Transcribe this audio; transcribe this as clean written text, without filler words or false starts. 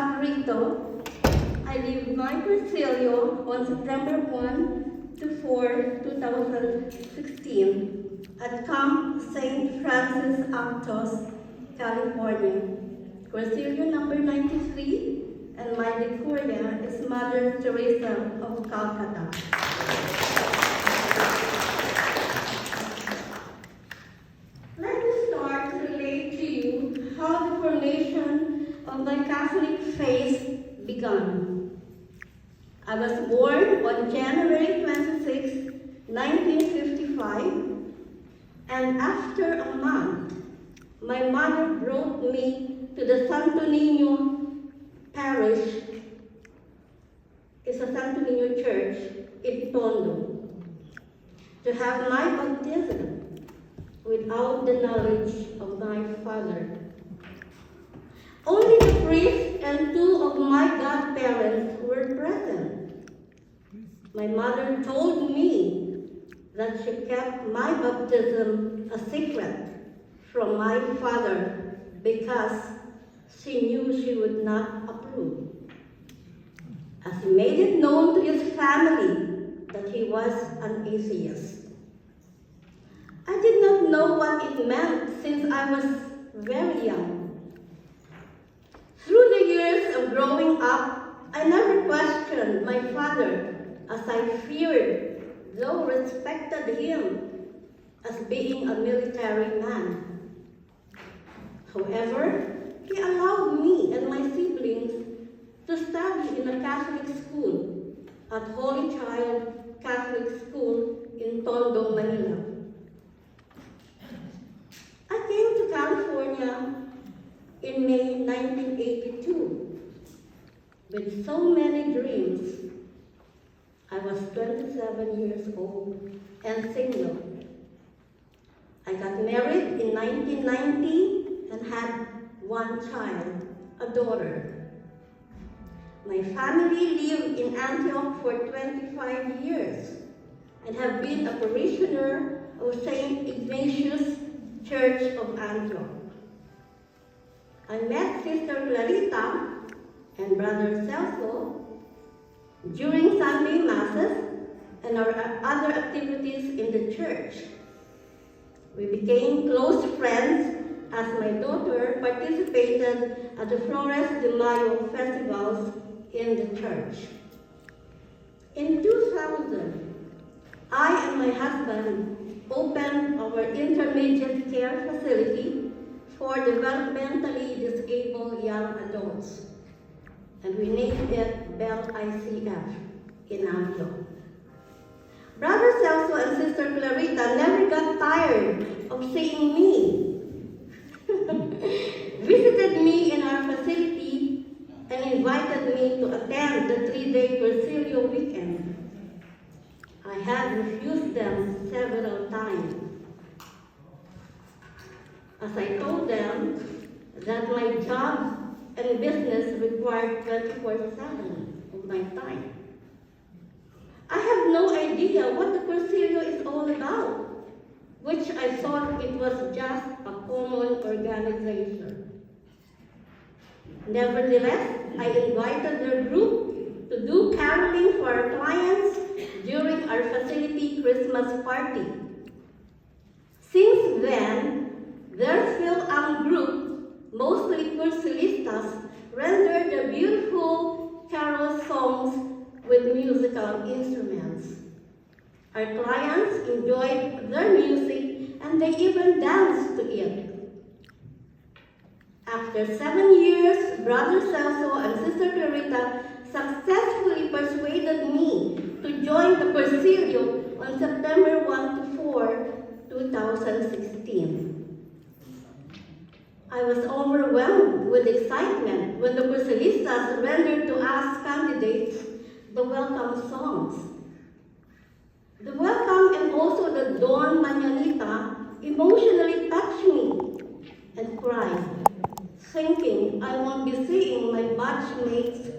Abrito. I leave my Presidio on September 1 to 4, 2016 at Camp St. Francis Actos, California. Presidio number 93, and my Victoria is Mother Teresa of Calcutta. Let me start to relate to you how the formation of my Catholic faith began. I was born on January 26, 1955, and after a month, my mother brought me to the Santo Niño Parish. It's a Santo Niño Church in Tondo to have my baptism without the knowledge of my father. Only the priest and two of my godparents were present. My mother told me that she kept my baptism a secret from my father because she knew she would not approve, as he made it known to his family that he was an atheist. I did not know what it meant since I was very young. Through the years of growing up, I never questioned my father, as I feared, though respected him as being a military man. However, he allowed me and my siblings to study in a Catholic school at Holy Child Catholic School in Tondo, Manila. I came to California in May 1982 with so many dreams. I was 27 years old and single. I got married in 1990 and had one child, a daughter. My family lived in Antioch for 25 years and have been a parishioner of St. Ignatius Church of Antioch. I met Sister Clarita and Brother Celso during Sunday Masses and our other activities in the church. We became close friends as my daughter participated at the Flores de Mayo festivals in the church. In 2000, I and my husband opened our intermediate care facility for developmentally disabled young adults, and we named it Bell ICF in Antioch. Brother Celso and Sister Clarita never got tired of seeing me. Visited me in our facility and invited me to attend the 3-day Presidio weekend. I had refused them several times, as I told them that my job and business required 24/7 of my time. I have no idea what the Presidio is all about, which I thought it was just a common organization. Nevertheless, I invited their group to do caroling for our clients during our facility Christmas party. Since then, their Phil-Am group, mostly Cursilistas, rendered the beautiful carol songs with musical instruments. Our clients enjoyed their music and they even danced to it. After 7 years, Brother Celso and Sister Clarita successfully persuaded me to join the Presidio on September 1 to 4, 2016. I was overwhelmed with excitement when the Cursilistas rendered to us candidates the welcome songs. The welcome and also the Dawn Mañanita emotionally touched me and cried, thinking I won't be seeing my batchmates